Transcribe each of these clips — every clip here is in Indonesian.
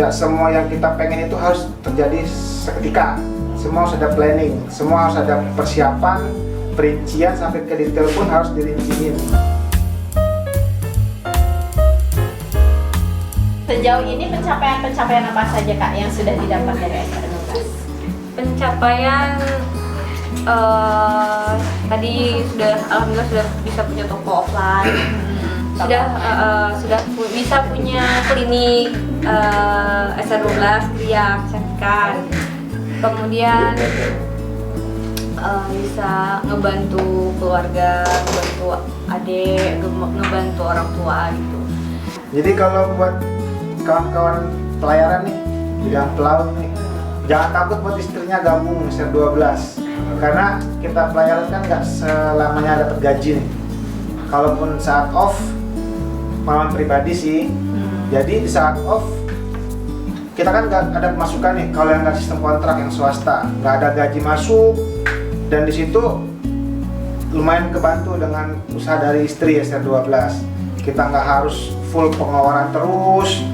Tidak semua yang kita pengen itu harus terjadi seketika. Semua harus ada planning, semua harus ada persiapan, perincian sampai ke detail pun harus dirinciin. Sejauh ini pencapaian apa saja Kak yang sudah didapat dari SR12? Pencapaian tadi alhamdulillah sudah bisa punya toko offline, sudah bisa punya klinik SR12 yang sertifikat, kemudian bisa ngebantu keluarga, ngebantu adik, ngebantu orang tua gitu. Jadi kalau buat kawan-kawan pelayaran nih, bidang pelaut nih, jangan takut buat istrinya gabung SR12. Karena kita pelayaran kan nggak selamanya ada gaji nih. Kalaupun saat off, malam pribadi sih. Jadi di saat off kita kan nggak ada pemasukan nih. Kalau yang nggak sistem kontrak yang swasta, nggak ada gaji masuk. Dan di situ lumayan kebantu dengan usaha dari istri SR12. Kita nggak harus full pengeluaran terus.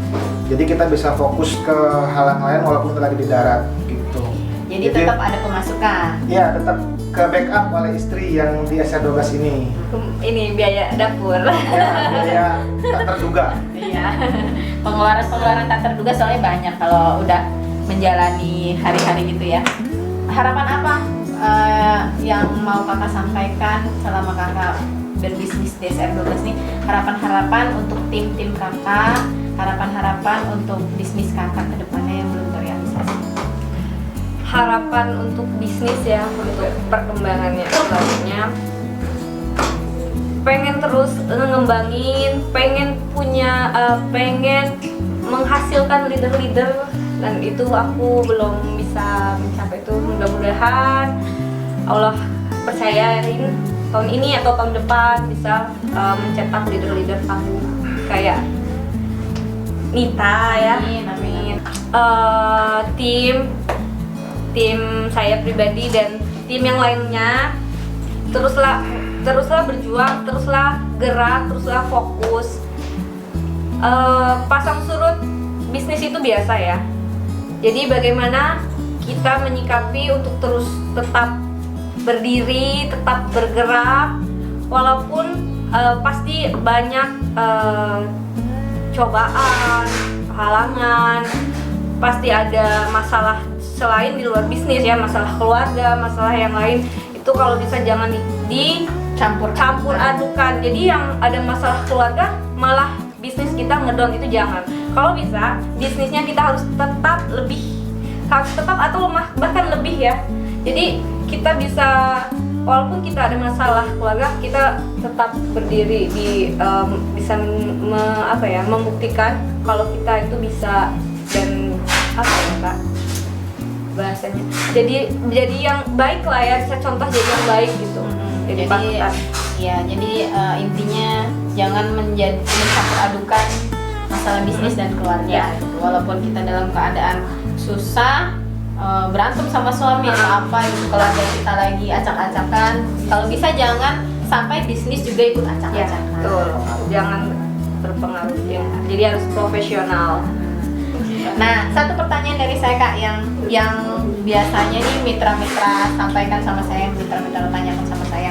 Jadi kita bisa fokus ke hal yang lain walaupun kita lagi di darat gitu. Jadi tetap ada pemasukan. Iya, tetap ke backup oleh istri yang di SR12 ini. Ini biaya dapur. Ya, biaya tak terduga. Iya. Pengeluaran tak terduga soalnya banyak kalau udah menjalani hari-hari gitu ya. Harapan apa yang mau kakak sampaikan selama kakak berbisnis di SR12 nih? Harapan-harapan untuk tim-tim kakak, harapan-harapan untuk bisnis kakak ke depannya yang belum terrealisasi. Harapan untuk bisnis ya, untuk perkembangannya selanjutnya pengen terus ngembangin, pengen menghasilkan leader-leader, dan itu aku belum bisa mencapai itu. Mudah-mudahan Allah percayain tahun ini atau tahun depan bisa mencetak leader-leader tangguh kayak Nita ya. Amin. Tim saya pribadi dan tim yang lainnya teruslah berjuang, teruslah gerak, teruslah fokus. Pasang surut bisnis itu biasa ya. Jadi bagaimana kita menyikapi untuk terus tetap berdiri, tetap bergerak, walaupun pasti banyak cobaan, halangan, pasti ada masalah selain di luar bisnis ya, masalah keluarga, masalah yang lain. Itu kalau bisa jangan dicampur adukan. Jadi yang ada masalah keluarga malah bisnis kita ngedown, itu jangan. Kalau bisa bisnisnya kita harus tetap atau bahkan lebih ya. Jadi kita bisa, walaupun kita ada masalah keluarga, kita tetap berdiri bisa membuktikan kalau kita itu bisa, dan Kak bahasanya. Jadi yang baik lah ya, bisa contoh jadi yang baik gitu. Jadi intinya jangan mencampur adukan masalah bisnis dan keluarga. Gitu. Walaupun kita dalam keadaan susah, berantem sama suami atau apa gitu, keluarga kita lagi acak-acakan, kalau bisa jangan sampai bisnis juga ikut acak-acakan. Ya, betul. Jangan terpengaruh ya. Jadi harus profesional. Nah, satu pertanyaan dari saya Kak yang biasanya nih mitra-mitra sampaikan sama saya, mitra-mitra tanyakan sama saya.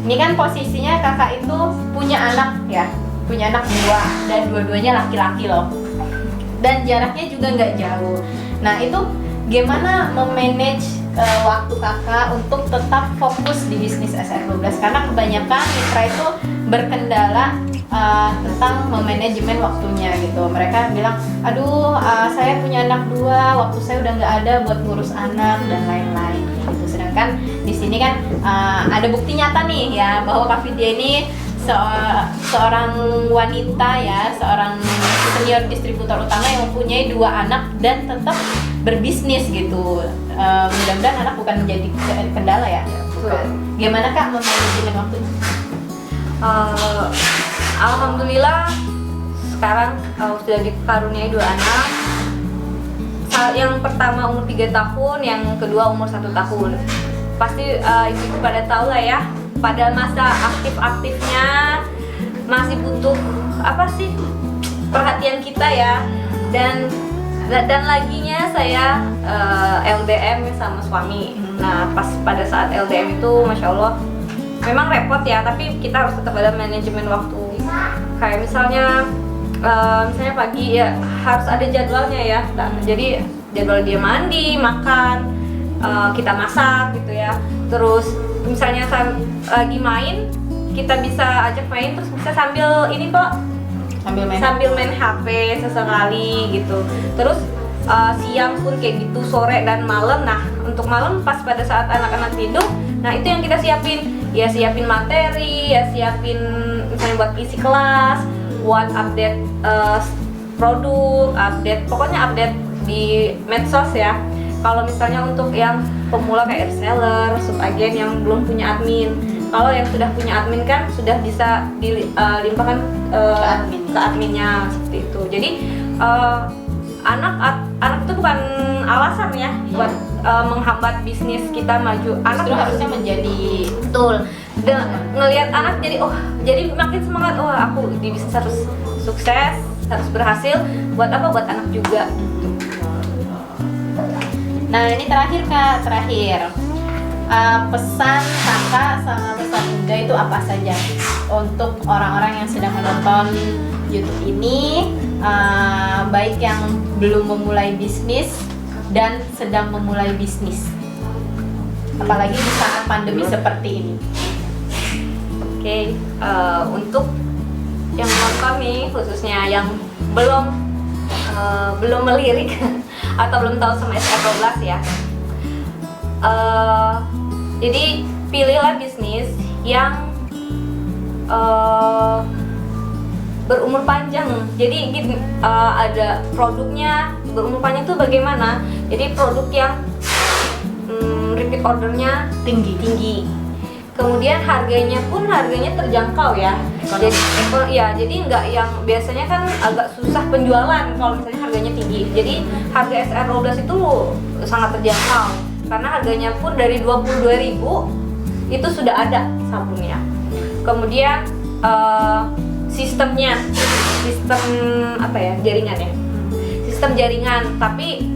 Ini kan posisinya kakak itu punya anak ya, punya anak 2 dan dua-duanya laki-laki loh. Dan jaraknya juga nggak jauh. Nah, itu gimana memanage waktu kakak untuk tetap fokus di bisnis SR12? Karena kebanyakan mitra itu berkendala tentang memanajemen waktunya gitu. Mereka bilang, aduh saya punya anak 2, waktu saya udah nggak ada buat ngurus anak dan lain-lain gitu. Sedangkan di sini kan ada bukti nyata nih ya bahwa Kak Vidya ini seorang wanita ya, seorang senior distributor utama yang mempunyai 2 anak dan tetap berbisnis gitu. Mudah-mudahan anak bukan menjadi kendala ya. Gimana Kak memanajemen waktunya? Alhamdulillah sekarang sudah dikaruniai 2 anak. Yang pertama umur 3 tahun, yang kedua umur 1 tahun. Pasti ibu pada tahu lah ya, pada masa aktif-aktifnya masih butuh perhatian kita ya. Dan dan laginya saya LDM sama suami. Nah pas pada saat LDM itu Masya Allah memang repot ya, tapi kita harus tetap ada manajemen waktu. Kayak misalnya pagi ya harus ada jadwalnya ya. Nah, jadi jadwal dia mandi, makan, kita masak gitu ya. Terus misalnya lagi main, kita bisa ajak main terus bisa sambil ini kok sambil main HP sesekali gitu. Terus siang pun kayak gitu, sore dan malam. Nah untuk malam pas pada saat anak-anak tidur, nah itu yang kita siapin. Ya siapin materi, ya siapin misalnya buat isi kelas, buat update produk, pokoknya update di medsos ya. Kalau misalnya untuk yang pemula kayak reseller, subagen yang belum punya admin, kalau yang sudah punya admin kan sudah bisa dilimpahkan ke adminnya seperti itu. Jadi anak itu bukan alasan ya buat menghambat bisnis kita maju. Anak Justru harusnya menjadi betul. Ngelihat anak jadi makin semangat. Oh aku di bisnis harus sukses, harus berhasil. Buat apa? Buat anak juga. Nah ini terakhir Kak, pesan Kakak sama pesan Indah itu apa saja untuk orang-orang yang sedang menonton YouTube ini, baik yang belum memulai bisnis dan sedang memulai bisnis, apalagi di saat pandemi seperti ini. Oke, untuk yang nonton nih khususnya yang belum melirik atau belum tahu sama SR12 ya. Jadi pilihlah bisnis yang berumur panjang. Jadi ada produknya berumur panjang itu bagaimana? Jadi produk yang repeat ordernya tinggi. Kemudian harganya terjangkau ya. Jadi nggak yang biasanya kan agak susah penjualan kalau misalnya harganya tinggi. Jadi harga SR12 itu sangat terjangkau karena harganya pun dari 22.000 itu sudah ada sabunnya. Kemudian sistem jaringan, tapi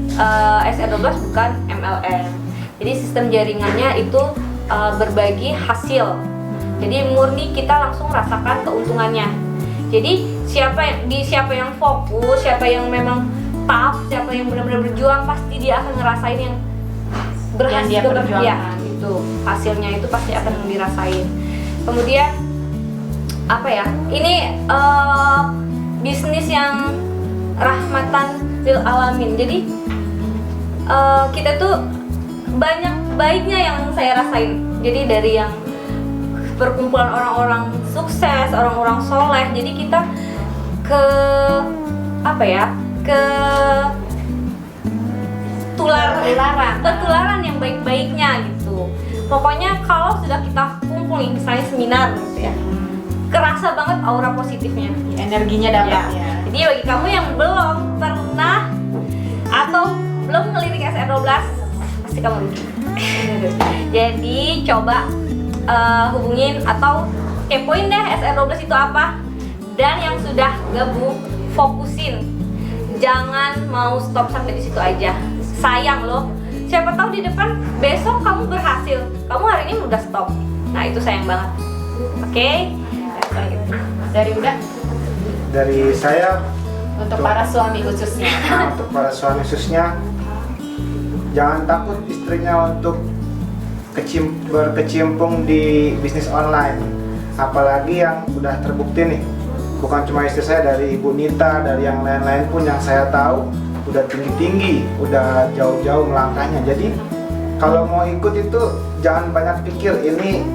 SR12 bukan MLM. Jadi sistem jaringannya itu berbagi hasil. Jadi murni kita langsung rasakan keuntungannya. Jadi siapa yang fokus, siapa yang memang tough, siapa yang benar-benar berjuang, pasti dia akan ngerasain yang berhasil. Yang dia perjuangkan. Ya, itu hasilnya itu pasti akan dirasain. Kemudian ini bisnis yang rahmatan lil alamin. Jadi kita tuh banyak baiknya yang saya rasain. Jadi dari yang perkumpulan orang-orang sukses, orang-orang soleh. Jadi kita ketularan yang baik-baiknya gitu. Pokoknya kalau sudah kita kumpul nih, misalnya seminar gitu ya, kerasa banget aura positifnya, Energinya dapat ya. Jadi bagi kamu yang belum pernah atau belum ngelirik SR12, pasti kamu rugi. Jadi coba hubungin atau kepoin deh SR12 itu apa. Dan yang sudah gabung, fokusin. Jangan mau stop sampai di situ aja. Sayang loh. Siapa tahu di depan besok kamu berhasil. Kamu hari ini udah stop. Nah itu sayang banget. Oke? Dari Uda? Dari saya Untuk para suami khususnya. untuk para suami khususnya, jangan takut istrinya untuk berkecimpung di bisnis online. Apalagi yang udah terbukti nih, bukan cuma istri saya, dari Ibu Nita, dari yang lain-lain pun yang saya tahu udah tinggi-tinggi, udah jauh-jauh melangkahnya. Jadi kalau mau ikut itu jangan banyak pikir ini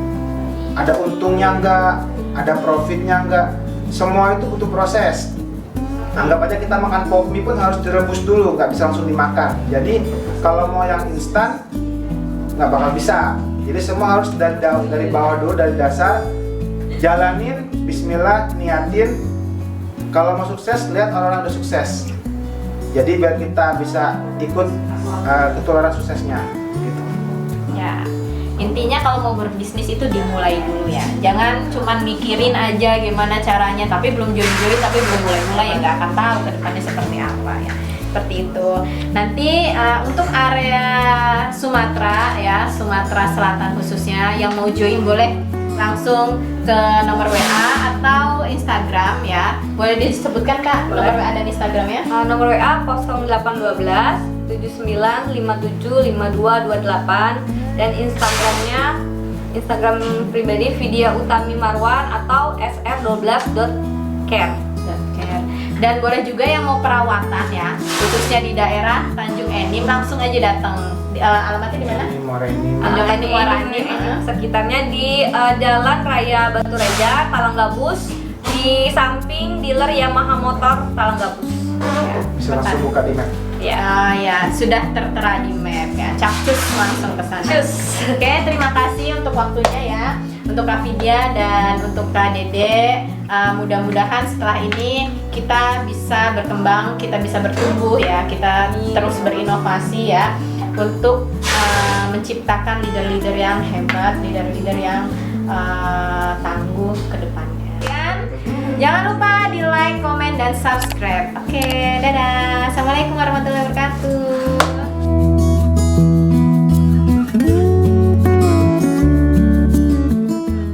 ada untungnya enggak, ada profitnya enggak. Semua itu butuh proses. Anggap aja kita makan pop mie pun harus direbus dulu, nggak bisa langsung dimakan. Jadi kalau mau yang instan nggak bakal bisa. Jadi semua harus dari bawah dulu, dari dasar. Jalanin, bismillah, niatin. Kalau mau sukses, lihat orang-orang udah sukses. Jadi biar kita bisa ikut ketularan suksesnya gitu. Ya, intinya kalau mau berbisnis itu dimulai dulu ya. Jangan cuman mikirin aja gimana caranya, tapi belum join-join, tapi belum mulai-mulai, ya nggak akan tahu ke depannya seperti apa ya. seperti itu. Nanti untuk area Sumatera ya, Sumatera Selatan khususnya, yang mau join boleh langsung ke nomor WA atau Instagram ya. Boleh disebutkan Kak nomor WA dan Instagramnya? Nomor WA 0812 79575228 dan Instagram pribadi Vidya Utami Marwan atau sr12.care. Dan boleh juga yang mau perawatan ya, khususnya di daerah Tanjung Enim, langsung aja datang. Alamatnya di mana? Tanjung Enim Moranim. Sekitarnya di Jalan Raya Batu Reja, Talanggabus, di samping dealer Yamaha Motor Talanggabus. Bisa langsung buka di map. Ya, sudah tertera di map ya. Capcus langsung ke sana. Oke, terima kasih untuk waktunya ya. Untuk Kak Vidya dan untuk Kak Dede, mudah-mudahan setelah ini kita bisa berkembang, kita bisa bertumbuh ya, kita terus berinovasi ya untuk menciptakan leader-leader yang hebat, leader-leader yang tangguh ke depannya. Dan jangan lupa di like, komen, dan subscribe. Oke, dadah. Assalamualaikum warahmatullahi wabarakatuh.